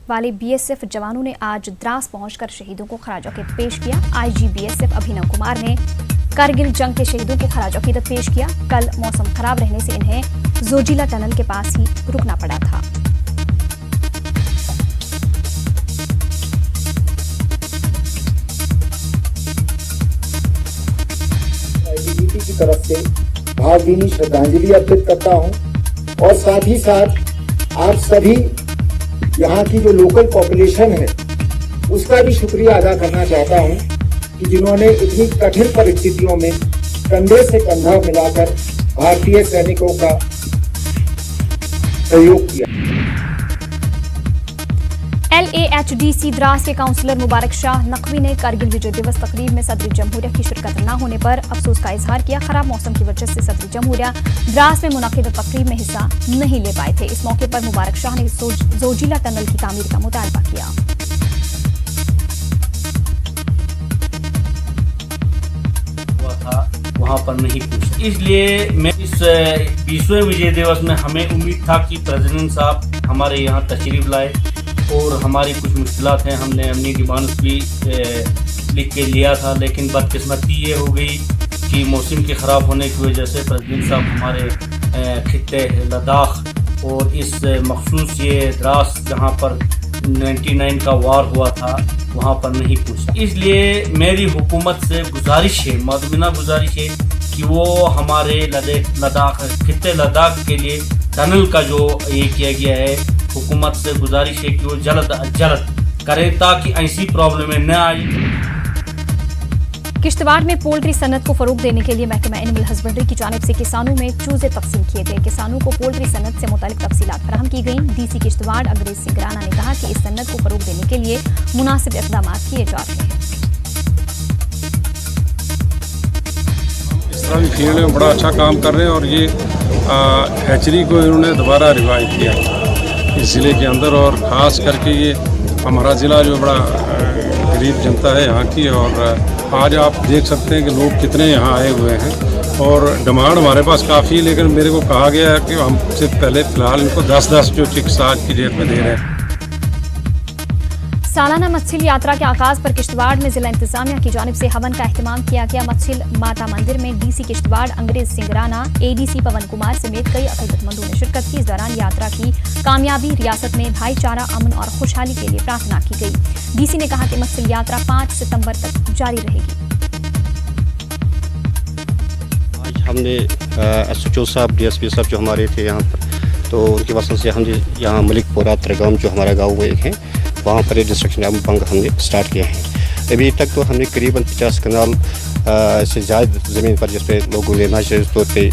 वाले बीएसएफ जवानों ने आज द्रास पहुंचकर शहीदों को खराज-ए-अकीदत पेश किया। आईजी बीएसएफ अभिनव कुमार ने कारगिल जंग के शहीदों को खराज-ए-अकीदत पेश किया। कल मौसम खराब रहने से इन्हें जोजिला टनल के पास ही रुकना पड़ा था। आईटीबीपी की तरफ से भावभीनी श्रद्धांजलि अर्पित करता हूं और साथ ही साथ आप सभी यहाँ की जो लोकल पॉपुलेशन है उसका भी शुक्रिया अदा करना चाहता हूँ कि जिन्होंने इतनी कठिन परिस्थितियों में कंधे से कंधा मिलाकर भारतीय सैनिकों का सहयोग किया। LAHDC द्रास के काउंसलर मुबारक शाह नकवी ने कारगिल विजय दिवस तकरीब में सदर जमहूरिया की शिरकत न होने पर अफसोस का इजहार किया। खराब मौसम की वजह से सदर जमहूरिया द्रास में मुनक़िद तकरीब में हिस्सा नहीं ले पाए थे। इस मौके पर मुबारक शाह ने जोजिला टनल की तामीर का मुतालबा किया। वहाँ पर नहीं पूछा, इसलिए मैं इस 20वें विजय दिवस में हमें उम्मीद था कि प्रेसिडेंट साहब हमारे यहाँ तशरीफ लाए और हमारी कुछ मुश्किलात हैं, हमने अपनी डिमांड्स भी लिख के लिया था, लेकिन बदकिस्मती ये हो गई कि मौसम के ख़राब होने की वजह से प्रेसिडेंट साहब हमारे खित्ते लद्दाख और इस मखसूस ये द्रास जहाँ पर 99 का वार हुआ था वहाँ पर नहीं पूछा। इसलिए मेरी हुकूमत से गुजारिश है, मदमिना गुजारिश है कि वो हमारे लद्दाख खित्ते लद्दाख के लिए टनल का जो ये किया गया है, हुकूमत से गुजारिश है कि वो जल्द अज जल्द करे ताकि ऐसी प्रॉब्लमें न आए। किश्तवाड़ में पोल्ट्री सनत को फरोग देने के लिए महकमा एनिमल हस्बेंड्री की जानिब से किसानों में चूजे तकसीम किए गए। किसानों को पोल्ट्री सनत से मुतालिक तफसीलात फराहम की गई। डीसी किश्तवाड़ अंग्रेज सिंह राणा ने कहा कि इस सनत को फरोग देने के लिए मुनासिब इक़दाम किए जा रहे हैं। इस तरह भी फील्ड में बड़ा अच्छा काम कर रहे हैं और ये हैचरी को इन्होंने दोबारा रिवाइव किया इस ज़िले के अंदर, और ख़ास करके ये हमारा ज़िला जो बड़ा गरीब जनता है यहाँ की, और आज आप देख सकते हैं कि लोग कितने यहाँ आए हुए हैं और डिमांड हमारे पास काफ़ी है, लेकिन मेरे को कहा गया है कि हमसे पहले फ़िलहाल इनको 10-10 जो चिक्स आज की डेट में दे रहे हैं। सालाना मत्स्य यात्रा के आगाज पर किश्तवाड़ में जिला इंतजामिया की जानिब से हवन का एहतमाम किया गया। मत्स्य माता मंदिर में डीसी किश्तवाड़ अंग्रेज सिंह राणा, एडीसी पवन कुमार समेत कई अकीदतमंदों ने शिरकत की। इस दौरान यात्रा की कामयाबी, रियासत में भाईचारा, अमन और खुशहाली के लिए प्रार्थना की गई। डीसी ने कहा कि मत्स्य यात्रा 5 सितंबर तक जारी रहेगी। आज हमने SHO साहब, DSP साहब जो हमारे थे यहाँ पर, तो उनकी वजह से हम यहाँ मलिकपुरा त्रिगाम जो हमारा गाँव एक है वहाँ पर डिस्ट्रक्शन बंग हमने स्टार्ट किया है। अभी तक तो हमने करीबन 50 कनाल से ज़्यादा ज़मीन पर जिस पे लोगों ने नाजायज़ तौर पे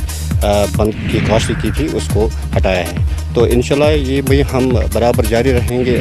बंद की काशी की थी उसको हटाया है। तो इंशाल्लाह ये भी हम बराबर जारी रखेंगे।